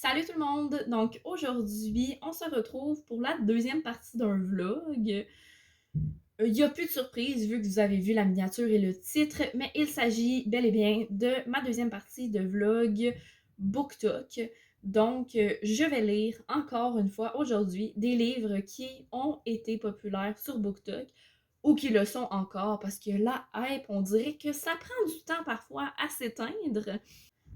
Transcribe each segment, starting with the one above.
Salut tout le monde! Donc aujourd'hui, on se retrouve pour la deuxième partie d'un vlog. Il n'y a plus de surprise vu que vous avez vu la miniature et le titre, mais il s'agit bel et bien de ma deuxième partie de vlog BookTok. Donc, je vais lire encore une fois aujourd'hui des livres qui ont été populaires sur BookTok ou qui le sont encore parce que la hype, on dirait que ça prend du temps parfois à s'éteindre.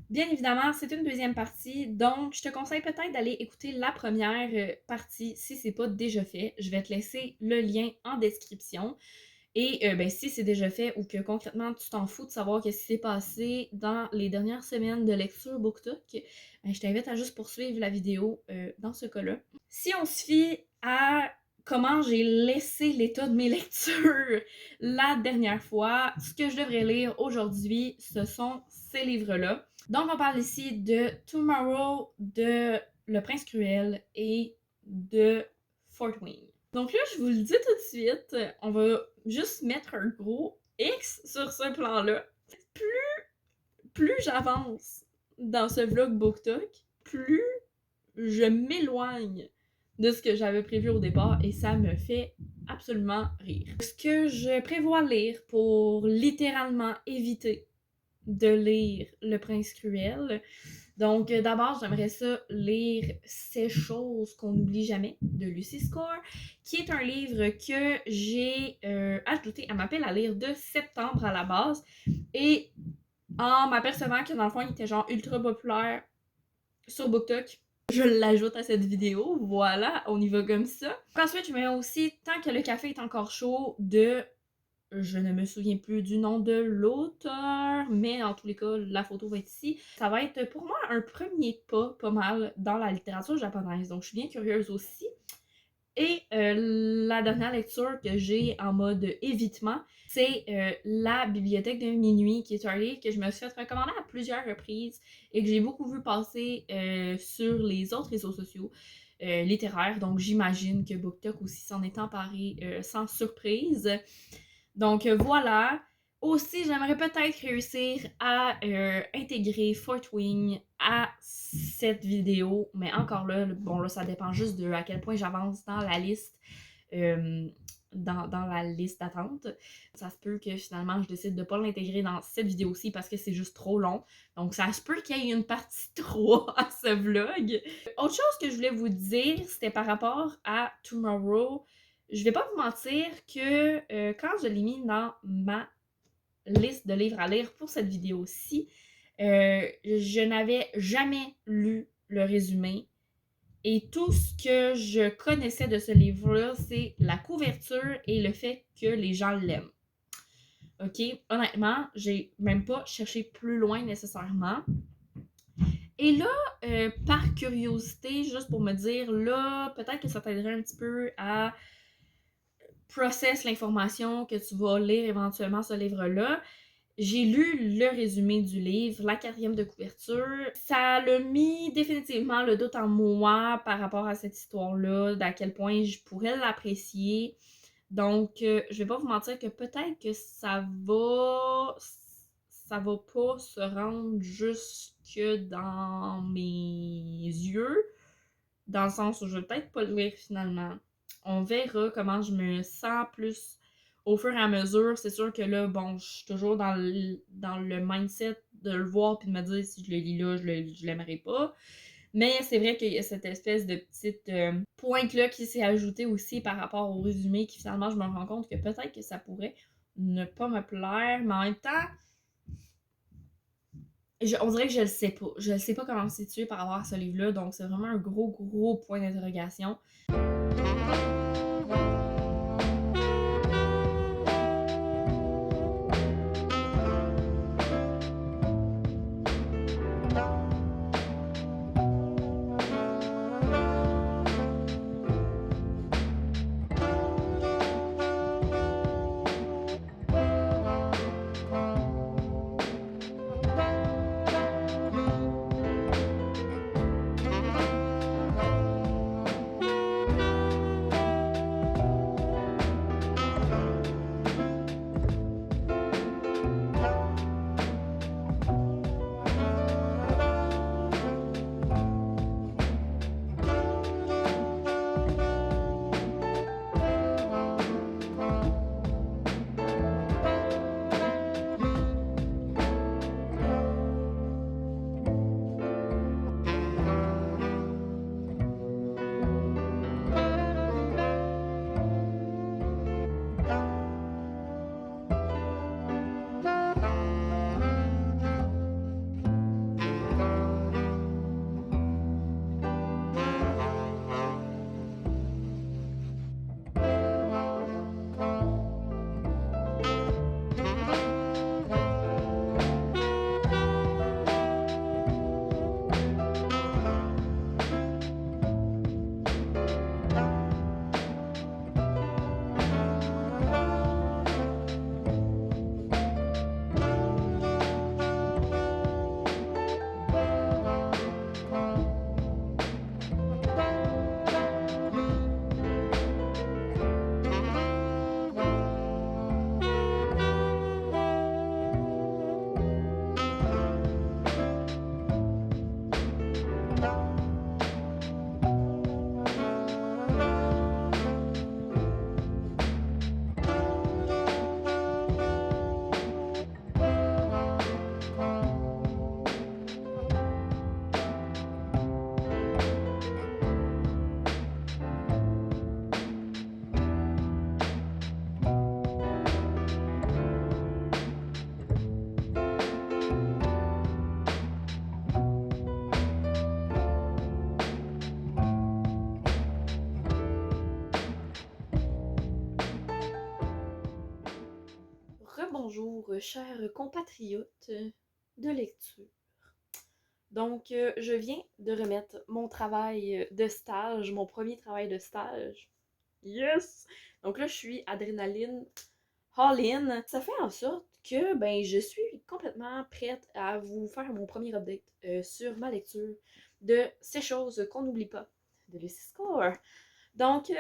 Bien évidemment, c'est une deuxième partie, donc je te conseille peut-être d'aller écouter la première partie si c'est pas déjà fait. Je vais te laisser le lien en description. Et si c'est déjà fait ou que concrètement tu t'en fous de savoir ce qui s'est passé dans les dernières semaines de lecture BookTok, je t'invite à juste poursuivre la vidéo dans ce cas-là. Si on se fie à comment j'ai laissé l'état de mes lectures la dernière fois, ce que je devrais lire aujourd'hui, ce sont ces livres-là. Donc, on parle ici de Tomorrow, de Le Prince Cruel et de Fort Wayne. Donc là, je vous le dis tout de suite, on va juste mettre un gros X sur ce plan-là. Plus j'avance dans ce vlog BookTok, plus je m'éloigne de ce que j'avais prévu au départ et ça me fait absolument rire. Ce que je prévois lire pour littéralement éviter de lire Le Prince Cruel. Donc, d'abord, j'aimerais ça lire Ces choses qu'on n'oublie jamais de Lucy Score, qui est un livre que j'ai ajouté à ma pile à lire de septembre à la base. Et en m'apercevant que dans le fond, il était genre ultra populaire sur BookTok, je l'ajoute à cette vidéo. Voilà, on y va comme ça. Ensuite, je mets aussi Tant que le café est encore chaud de je ne me souviens plus du nom de l'auteur, mais en tous les cas, la photo va être ici. Ça va être pour moi un premier pas mal dans la littérature japonaise, donc je suis bien curieuse aussi. Et la dernière lecture que j'ai en mode évitement, c'est La Bibliothèque de minuit, qui est un livre que je me suis fait recommander à plusieurs reprises et que j'ai beaucoup vu passer sur les autres réseaux sociaux littéraires. Donc j'imagine que BookTok aussi s'en est emparé sans surprise. Donc voilà. Aussi, j'aimerais peut-être réussir à intégrer Fort Wing à cette vidéo, mais encore là, bon là, ça dépend juste de à quel point j'avance dans la liste, dans la liste d'attente. Ça se peut que finalement je décide de pas l'intégrer dans cette vidéo-ci parce que c'est juste trop long. Donc ça se peut qu'il y ait une partie 3 à ce vlog. Autre chose que je voulais vous dire, c'était par rapport à Tomorrow. Je vais pas vous mentir que quand je l'ai mis dans ma liste de livres à lire pour cette vidéo-ci, je n'avais jamais lu le résumé. Et tout ce que je connaissais de ce livre-là, c'est la couverture et le fait que les gens l'aiment. Ok? Honnêtement, j'ai même pas cherché plus loin nécessairement. Et là, par curiosité, juste pour me dire, là, peut-être que ça t'aiderait un petit peu à process l'information que tu vas lire éventuellement ce livre-là. J'ai lu le résumé du livre, la quatrième de couverture. Ça l'a mis définitivement le doute en moi par rapport à cette histoire-là, d'à quel point je pourrais l'apprécier. Donc, je vais pas vous mentir que peut-être que ça va pas se rendre jusque dans mes yeux, dans le sens où je vais peut-être pas le lire finalement. On verra comment je me sens plus au fur et à mesure. C'est sûr que là, bon, je suis toujours dans le mindset de le voir puis de me dire si je le lis là, je l'aimerais pas. Mais c'est vrai qu'il y a cette espèce de petite pointe-là qui s'est ajoutée aussi par rapport au résumé qui finalement, je me rends compte que peut-être que ça pourrait ne pas me plaire, mais en même temps, on dirait que je le sais pas. Je ne sais pas comment me situer par rapport à ce livre-là, donc c'est vraiment un gros point d'interrogation. chers compatriotes de lecture. Donc, je viens de remettre mon travail de stage, mon premier travail de stage. Yes! Donc là, je suis adrénaline all-in. Ça fait en sorte que ben, je suis complètement prête à vous faire mon premier update sur ma lecture de ces choses qu'on n'oublie pas de Lucy Score. Donc,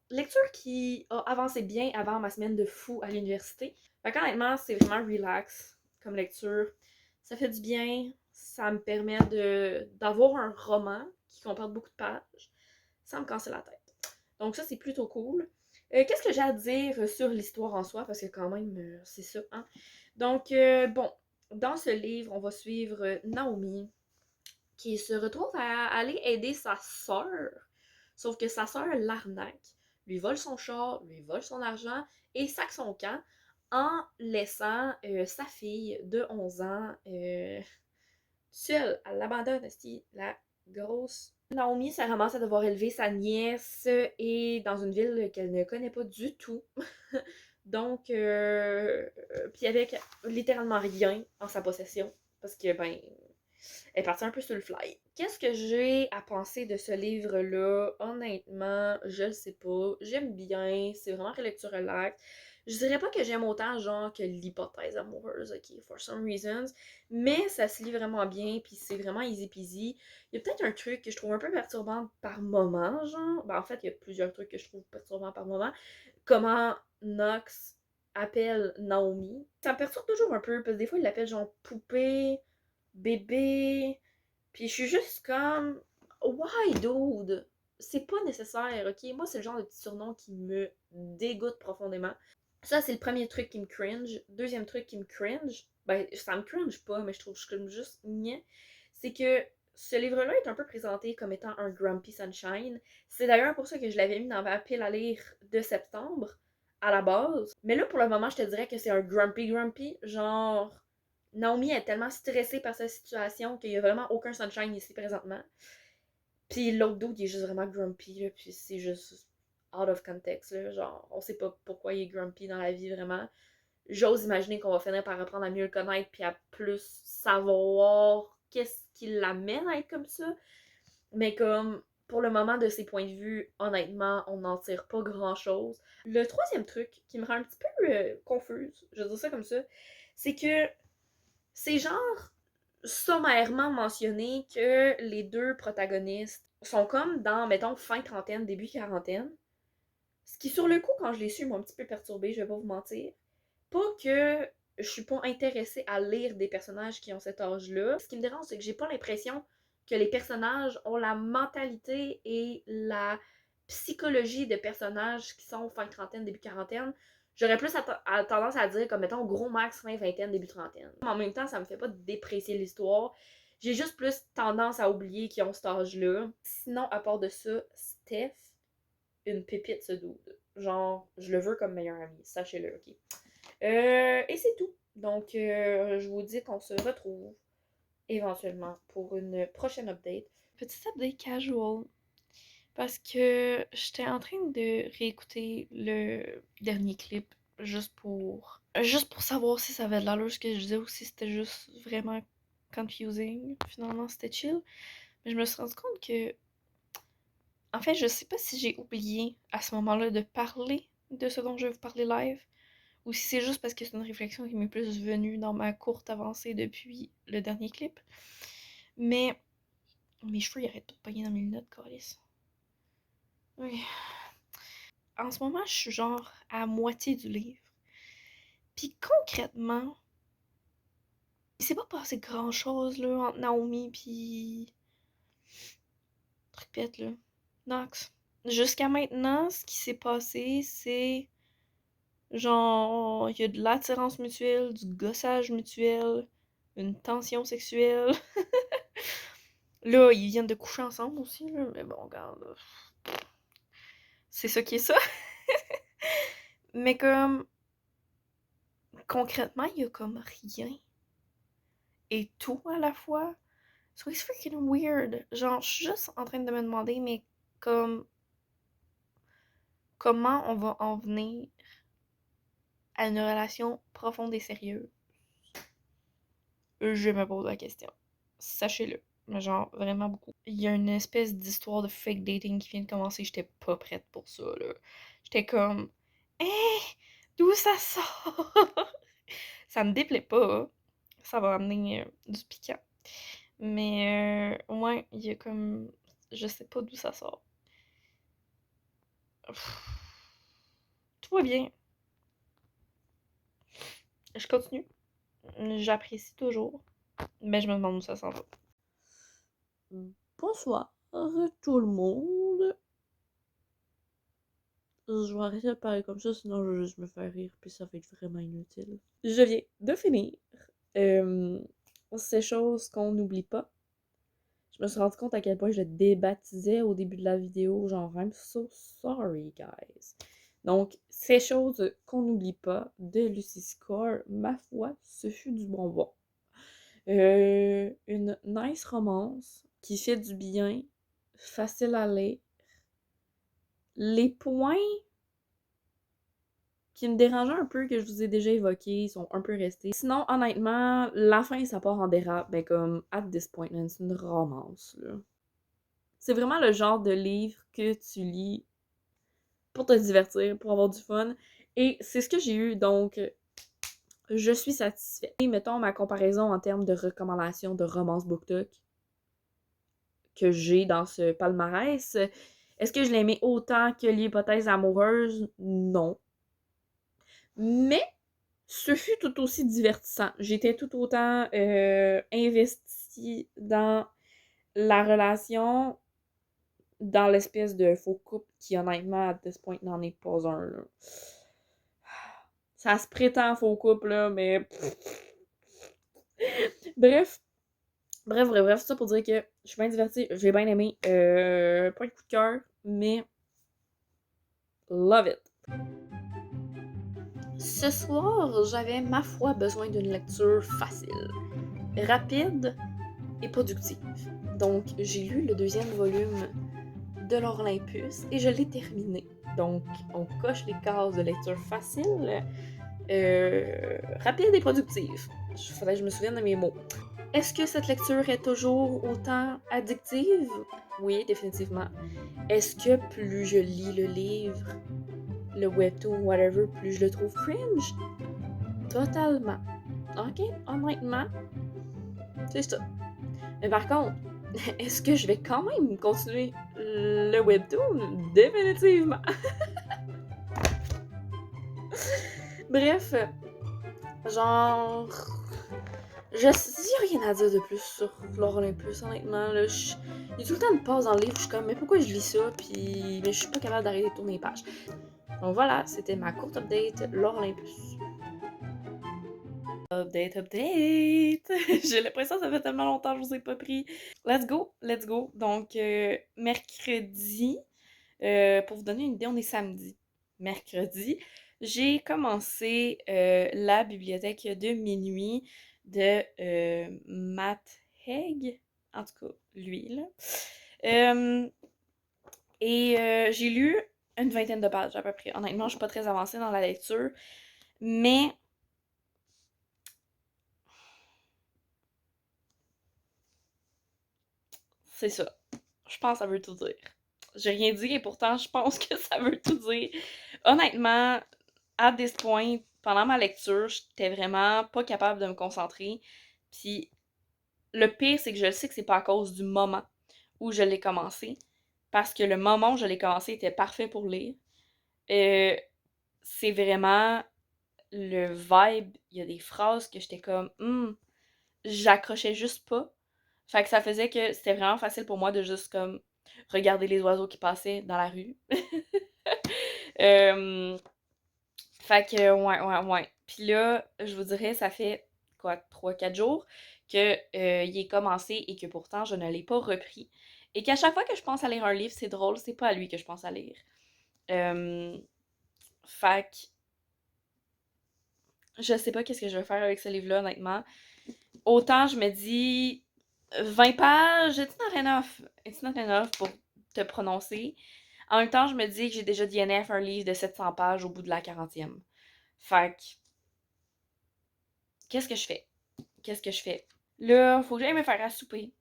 lecture qui a avancé bien avant ma semaine de fou à l'université. Fait qu'honnêtement, c'est vraiment relax comme lecture. Ça fait du bien. Ça me permet d'avoir un roman qui comporte beaucoup de pages sans me casser la tête. Donc ça, c'est plutôt cool. Qu'est-ce que j'ai à dire sur l'histoire en soi? Parce que quand même, c'est ça, hein? Donc, bon, dans ce livre, on va suivre Naomi qui se retrouve à aller aider sa sœur. Sauf que sa sœur l'arnaque, lui vole son char, lui vole son argent et sac son camp en laissant sa fille de 11 ans seule. Elle l'abandonne, la grosse. Naomi se ramasse à devoir élever sa nièce et dans une ville qu'elle ne connaît pas du tout. Donc, puis avec littéralement rien en sa possession. Parce que, ben, elle est partie un peu sur le fly. Qu'est-ce que j'ai à penser de ce livre-là? Honnêtement, je le sais pas. J'aime bien. C'est vraiment relecture relax. Je dirais pas que j'aime autant genre que l'hypothèse amoureuse, ok, for some reasons. Mais ça se lit vraiment bien, puis c'est vraiment easy peasy. Il y a peut-être un truc que je trouve un peu perturbant par moment, genre. Ben, en fait, il y a plusieurs trucs que je trouve perturbants par moment. Comment Knox appelle Naomi. Ça me perturbe toujours un peu, parce que des fois, il l'appelle genre poupée, bébé. Puis je suis juste comme, why, dude? C'est pas nécessaire, ok? Moi, c'est le genre de petit surnom qui me dégoûte profondément. Ça, c'est le premier truc qui me cringe. Deuxième truc qui me cringe, ben, ça me cringe pas, mais je trouve juste niais, c'est que ce livre-là est un peu présenté comme étant un Grumpy Sunshine. C'est d'ailleurs pour ça que je l'avais mis dans ma pile à lire de septembre, à la base. Mais là, pour le moment, je te dirais que c'est un Grumpy. Genre, Naomi est tellement stressée par sa situation qu'il y a vraiment aucun sunshine ici présentement. Puis l'autre dude, il est juste vraiment grumpy, là, puis c'est juste out of context, là, genre, on sait pas pourquoi il est grumpy dans la vie, vraiment. J'ose imaginer qu'on va finir par apprendre à mieux le connaître, puis à plus savoir qu'est-ce qui l'amène à être comme ça. Mais comme, pour le moment, de ses points de vue, honnêtement, on n'en tire pas grand-chose. Le troisième truc qui me rend un petit peu confuse, je vais dire ça comme ça, c'est que c'est genre sommairement mentionné que les deux protagonistes sont comme dans, mettons, fin trentaine, début quarantaine. Ce qui, sur le coup, quand je l'ai su, m'a un petit peu perturbée, je vais pas vous mentir. Pas que je suis pas intéressée à lire des personnages qui ont cet âge-là. Ce qui me dérange, c'est que j'ai pas l'impression que les personnages ont la mentalité et la psychologie de personnages qui sont fin trentaine, début quarantaine. J'aurais plus tendance à dire comme mettons gros max fin vingtaine, début trentaine. En même temps, ça me fait pas déprécier l'histoire. J'ai juste plus tendance à oublier qu'ils ont cet âge-là. Sinon, à part de ça, Steph, une pépite ce dude. Genre, je le veux comme meilleur ami, sachez-le, ok? Et c'est tout. Donc, je vous dis qu'on se retrouve éventuellement pour une prochaine update. Petit update casual. Parce que j'étais en train de réécouter le dernier clip juste pour savoir si ça avait de l'allure ce que je disais ou si c'était juste vraiment confusing. Finalement, c'était chill. Mais je me suis rendu compte que en fait, je sais pas si j'ai oublié à ce moment-là de parler de ce dont je vais vous parler live ou si c'est juste parce que c'est une réflexion qui m'est plus venue dans ma courte avancée depuis le dernier clip. Mais mes cheveux ils arrêtent pas de pogner dans mes lunettes, câlisse. Oui. En ce moment, je suis genre à moitié du livre. Puis concrètement, il s'est pas passé grand chose là entre Naomi puis Truc là. Nox. Jusqu'à maintenant, ce qui s'est passé, c'est genre il y a de l'attirance mutuelle, du gossage mutuel, une tension sexuelle. Là, ils viennent de coucher ensemble aussi, là, mais bon, regarde. C'est ça qui est ça. Mais comme concrètement, il y a comme rien et tout à la fois. So it's freaking weird. Genre, je suis juste en train de me demander, mais comme comment on va en venir à une relation profonde et sérieuse? Je me pose la question. Sachez-le. Mais genre, vraiment beaucoup. Il y a une espèce d'histoire de fake dating qui vient de commencer. J'étais pas prête pour ça, là. J'étais comme... Eh! D'où ça sort? Ça me déplaît pas. Ça va amener du piquant. Mais, ouais, il y a comme... Je sais pas d'où ça sort. Pff, tout va bien. Je continue. J'apprécie toujours. Mais je me demande où ça s'en va. Bonsoir tout le monde. Je vais arrêter de parler comme ça, sinon je vais juste me faire rire, puis ça va être vraiment inutile. Je viens de finir ces choses qu'on n'oublie pas. Je me suis rendu compte à quel point je le débaptisais au début de la vidéo, genre I'm so sorry guys. Donc, ces choses qu'on n'oublie pas de Lucy Score, ma foi, ce fut du bonbon. Une nice romance qui fait du bien, facile à lire. Les points qui me dérangeaient un peu, que je vous ai déjà évoqués, sont un peu restés. Sinon, honnêtement, la fin, ça part en dérape. Ben comme, at this point, man, c'est une romance, là. C'est vraiment le genre de livre que tu lis pour te divertir, pour avoir du fun. Et c'est ce que j'ai eu, donc je suis satisfaite. Et mettons ma comparaison en termes de recommandations de romance BookTok que j'ai dans ce palmarès. Est-ce que je l'aimais autant que l'hypothèse amoureuse? Non. Mais ce fut tout aussi divertissant. J'étais tout autant investie dans la relation, dans l'espèce de faux couple qui, honnêtement, à ce point, n'en est pas un. Là. Ça se prétend faux couple, là, mais... Bref, bref, c'est ça pour dire que je suis bien divertie, j'ai bien aimé. Pas de coup de cœur, mais love it. Ce soir, j'avais ma foi besoin d'une lecture facile, rapide et productive. Donc, j'ai lu le deuxième volume de l'Olympus et je l'ai terminé. Donc, on coche les cases de lecture facile, rapide et productive. Il fallait que je me souvienne de mes mots. Est-ce que cette lecture est toujours autant addictive? Oui, définitivement. Est-ce que plus je lis le livre, le webtoon, whatever, plus je le trouve cringe? Totalement. Ok, honnêtement, c'est ça. Mais par contre, est-ce que je vais quand même continuer le webtoon? Définitivement. Bref, genre... J'ai rien à dire de plus sur Flore Olympus, honnêtement. Là, il y a tout le temps une pause dans le livre, je suis comme, mais pourquoi je lis ça? Puis, mais je suis pas capable d'arrêter de tourner les pages. Donc voilà, c'était ma courte update, Flore Olympus. Update! J'ai l'impression que ça fait tellement longtemps que je vous ai pas pris. Let's go, let's go. Donc, mercredi, pour vous donner une idée, on est samedi. Mercredi, j'ai commencé la bibliothèque de minuit de Matt Haig. En tout cas, lui, là. J'ai lu une vingtaine de pages à peu près. Honnêtement, je suis pas très avancée dans la lecture, mais c'est ça. Je pense que ça veut tout dire. J'ai rien dit et pourtant, je pense que ça veut tout dire. Honnêtement, à this point, pendant ma lecture, j'étais vraiment pas capable de me concentrer. Puis le pire, c'est que je le sais que c'est pas à cause du moment où je l'ai commencé. Parce que le moment où je l'ai commencé était parfait pour lire. C'est vraiment le vibe. Il y a des phrases que j'étais comme, j'accrochais juste pas. Fait que ça faisait que c'était vraiment facile pour moi de juste comme regarder les oiseaux qui passaient dans la rue. euh, Fait que, ouais. Puis là, je vous dirais, ça fait, quoi, 3-4 jours que il est commencé et que pourtant, je ne l'ai pas repris. Et qu'à chaque fois que je pense à lire un livre, c'est drôle, c'est pas à lui que je pense à lire. Euh, Fait que, je sais pas qu'est-ce que je vais faire avec ce livre-là, honnêtement. Autant je me dis, 20 pages, it's not enough pour te prononcer. En même temps, je me dis que j'ai déjà DNF un livre de 700 pages au bout de la 40e. Fait que, qu'est-ce que je fais? Là, faut que j'aille me faire à souper.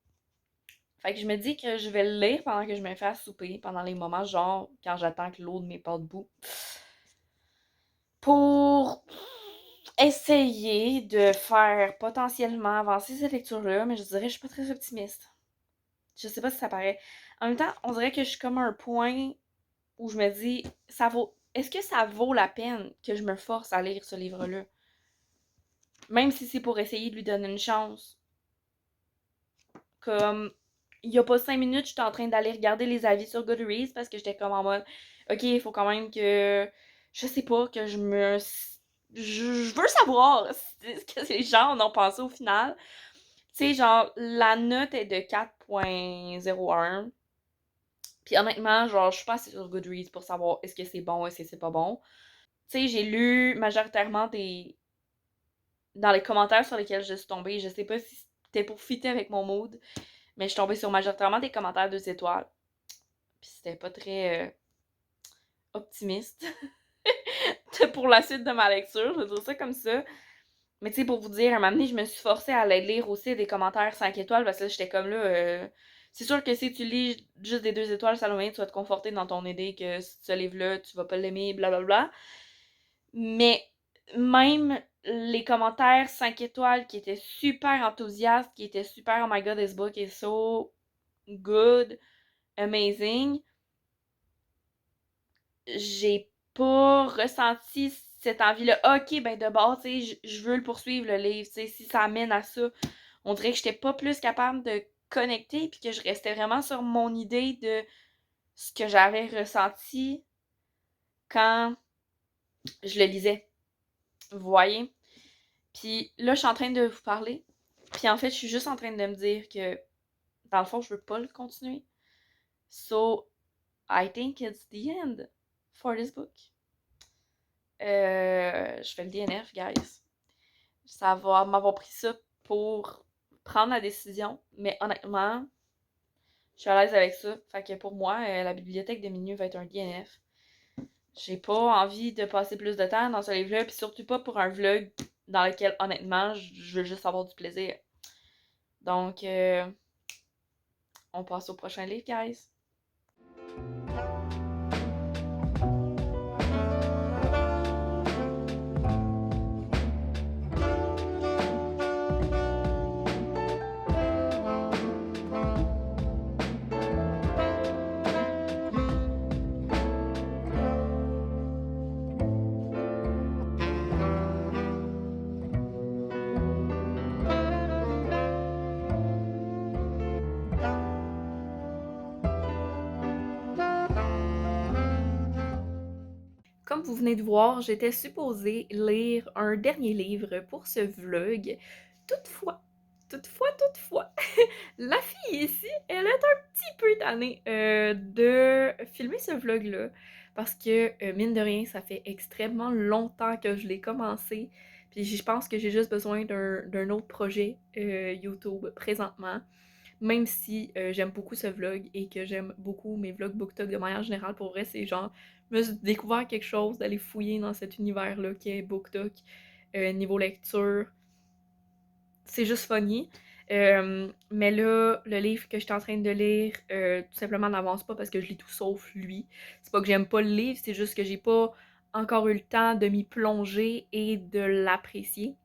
Fait que je me dis que je vais le lire pendant que je me fais à souper, pendant les moments genre quand j'attends que l'eau de mes pas debout. Pour essayer de faire potentiellement avancer cette lecture-là, mais je dirais que je suis pas très optimiste. Je sais pas si ça paraît. En même temps, on dirait que je suis comme à un point où je me dis, est-ce que ça vaut la peine que je me force à lire ce livre-là? Même si c'est pour essayer de lui donner une chance. Comme, il y a pas 5 minutes, j'étais en train d'aller regarder les avis sur Goodreads parce que j'étais comme en mode, ok, il faut quand même que, je sais pas, que je veux savoir ce que les gens en ont pensé au final. Tu sais, genre, la note est de 4.01. Puis honnêtement, genre, je suis pas assez sur Goodreads pour savoir est-ce que c'est bon, est-ce que c'est pas bon. Tu sais, j'ai lu majoritairement dans les commentaires sur lesquels je suis tombée. Je sais pas si c'était pour fitter avec mon mood, mais je suis tombée sur majoritairement des commentaires 2 étoiles. Puis c'était pas très optimiste pour la suite de ma lecture, je veux dire ça comme ça. Mais tu sais, pour vous dire, à un moment donné, je me suis forcée à aller lire aussi des commentaires 5 étoiles parce que là, j'étais comme là. C'est sûr que si tu lis juste des 2 étoiles, Salomé, tu vas te conforter dans ton idée que ce livre-là, tu vas pas l'aimer, blablabla. Mais même les commentaires 5 étoiles qui étaient super enthousiastes, qui étaient super, oh my god, this book is so good, amazing, j'ai pas ressenti cette envie-là. Ok, ben de base, tu sais, je veux le poursuivre, le livre, tu sais, si ça amène à ça. On dirait que j'étais pas plus capable de connecter, puis que je restais vraiment sur mon idée de ce que j'avais ressenti quand je le lisais. Vous voyez? Puis là, je suis en train de vous parler. Puis en fait, je suis juste en train de me dire que, dans le fond, je veux pas le continuer. So, I think it's the end for this book. Je fais le DNF, guys. Ça va m'avoir pris ça pour prendre la décision. Mais honnêtement, je suis à l'aise avec ça. Fait que pour moi, la bibliothèque de minuit va être un DNF. J'ai pas envie de passer plus de temps dans ce livre-là. Puis surtout pas pour un vlog dans lequel, honnêtement, je veux juste avoir du plaisir. Donc, on passe au prochain livre, guys. Comme vous venez de voir, j'étais supposée lire un dernier livre pour ce vlog. Toutefois, la fille ici, elle est un petit peu tannée de filmer ce vlog-là. Parce que, mine de rien, ça fait extrêmement longtemps que je l'ai commencé. Puis je pense que j'ai juste besoin d'un autre projet YouTube présentement. Même si j'aime beaucoup ce vlog et que j'aime beaucoup mes vlogs BookTok de manière générale, pour vrai, c'est genre, je me suis découvert quelque chose, d'aller fouiller dans cet univers-là qui est BookTok, niveau lecture. C'est juste funny. Mais là, le livre que j'étais en train de lire, tout simplement n'avance pas parce que je lis tout sauf lui. C'est pas que j'aime pas le livre, c'est juste que j'ai pas encore eu le temps de m'y plonger et de l'apprécier.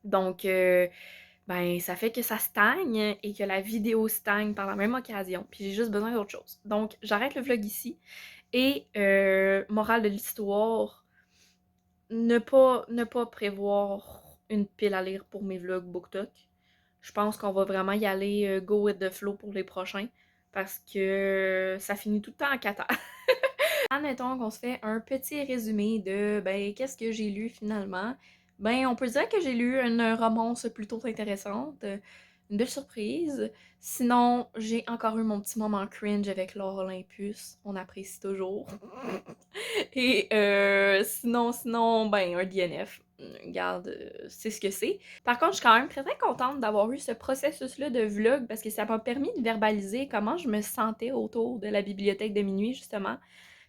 Donc, ben, ça fait que ça stagne et que la vidéo stagne par la même occasion. Puis j'ai juste besoin d'autre chose. Donc, j'arrête le vlog ici. Et, morale de l'histoire, ne pas prévoir une pile à lire pour mes vlogs BookTok. Je pense qu'on va vraiment y aller go with the flow pour les prochains. Parce que ça finit tout le temps en cata. Admettons qu'on se fait un petit résumé de, ben, qu'est-ce que j'ai lu finalement. Ben, on peut dire que j'ai lu une romance plutôt intéressante, une belle surprise. Sinon, j'ai encore eu mon petit moment cringe avec Laure Olympus, on apprécie toujours. Et sinon, ben, un DNF. Regarde, c'est ce que c'est. Par contre, je suis quand même très très contente d'avoir eu ce processus-là de vlog parce que ça m'a permis de verbaliser comment je me sentais autour de la bibliothèque de minuit, justement.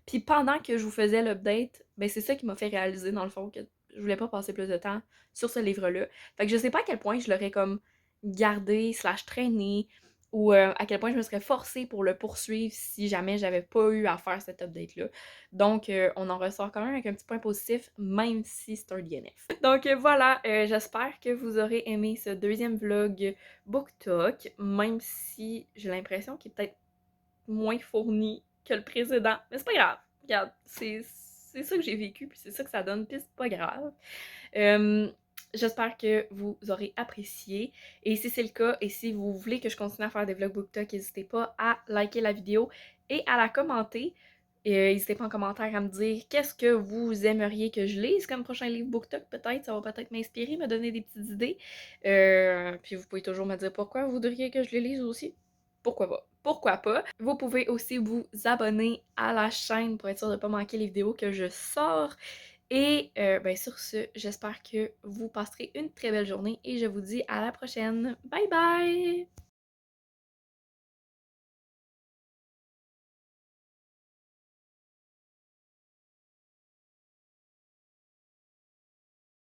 Puis pendant que je vous faisais l'update, ben c'est ça qui m'a fait réaliser, dans le fond, que je voulais pas passer plus de temps sur ce livre-là. Fait que je sais pas à quel point je l'aurais comme gardé / traîné ou à quel point je me serais forcée pour le poursuivre si jamais j'avais pas eu à faire cette update-là. Donc, on en ressort quand même avec un petit point positif, même si c'est un DNF. Donc voilà, j'espère que vous aurez aimé ce deuxième vlog BookTok, même si j'ai l'impression qu'il est peut-être moins fourni que le précédent. Mais c'est pas grave. Regarde, c'est ça que j'ai vécu, puis c'est ça que ça donne, puis c'est pas grave. J'espère que vous aurez apprécié. Et si c'est le cas, et si vous voulez que je continue à faire des vlogs BookTok, n'hésitez pas à liker la vidéo et à la commenter. N'hésitez pas en commentaire à me dire qu'est-ce que vous aimeriez que je lise comme prochain livre BookTok. Peut-être, ça va peut-être m'inspirer, me donner des petites idées. Puis vous pouvez toujours me dire pourquoi vous voudriez que je les lise aussi. Pourquoi pas? Pourquoi pas? Vous pouvez aussi vous abonner à la chaîne pour être sûr de ne pas manquer les vidéos que je sors. Et ben sur ce, j'espère que vous passerez une très belle journée et je vous dis à la prochaine. Bye bye!